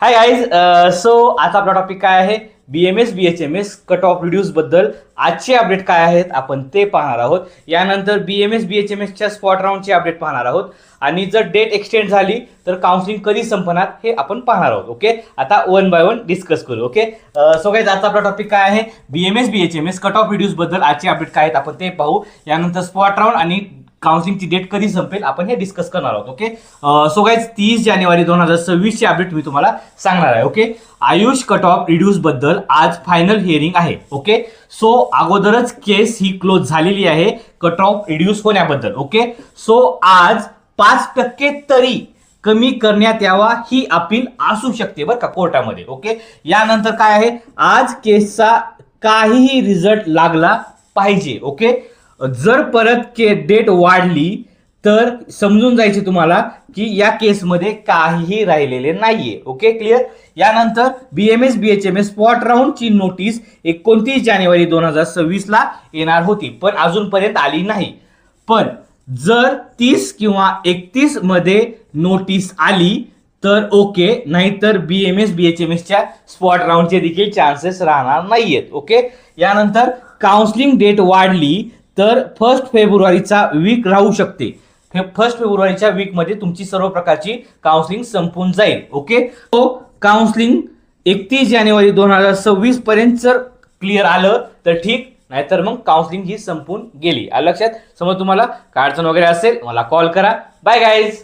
Hi guys, so आता आपला topic काय आहे? BMS BHMS cut off reduce बद्दल आजचे अपडेट काय आहेत आपण ते पाहणार आहोत. यानंतर BMS BHMS च्या स्पॉट राऊंडचे अपडेट पाहणार आहोत आणि जर डेट एक्सटेंड झाली तर काउन्सिलिंग कधी संपणार हे आपण पाहणार आहोत. ओके, आता वन बाय वन डिस्कस करू. ओके, सो गाईज आजचा आपला टॉपिक काय आहे? BMS BHMS cut off reduce बद्दल आजचे अपडेट काय आहेत आपण ते पाहू. यानंतर स्पॉट राऊंड आणि काउन्सिलिंगची डेट कधी संपेल आपण हे डिस्कस करणार आहोत. ओके, सो गाईज 30 जानेवारी 2026 चे अपडेट मी तुम्हाला सांगणार आहे. Okay, Ayush cut off reduce बद्दल आज फायनल हिअरिंग आहे. ओके, सो अगोदरच केस ही क्लोज झालेली आहे कट ऑफ रिड्यूस होण्याबद्दल. ओके, सो आज 5% तरी कमी करण्यात यावा ही अपील असू शकते बरं का कोर्टामध्ये. ओके, यानंतर काय आहे? आज केसचा काहीही रिझल्ट लागला पाहिजे. ओके, जर परत डेट वाढली तर समजून जायचे तुम्हाला की या केसमध्ये काहीही राहिलेले नाहीये. Okay, clear. यानंतर BMS BHMS स्पॉट राऊंडची नोटीस 29 जानेवारी 2026 ला येणार होती पण अजूनपर्यंत आली नाही. पण जर 30 किंवा 31 मध्ये नोटीस आली तर ओके, नाहीतर BMS BHMS च्या स्पॉट राऊंडचे देखील चान्सेस राहणार नाहीयेत. ओके, यानंतर काउन्सिलिंग डेट वाढली तर 1 फेब्रुवारीचा वीक राहू शकते. 1 फेब्रुवारीच्या वीक मध्ये तुमची सर्व प्रकारची काउन्सिलिंग संपून जाईल. ओके, तो काउन्सिलिंग 31 जानेवारी 2026 पर्यंत जर क्लिअर आलं तर ठीक, नाहीतर मग काउन्सिलिंग ही संपून गेली. लक्षात. समज तुम्हाला काय अडचण वगैरे असेल मला कॉल करा. Bye guys.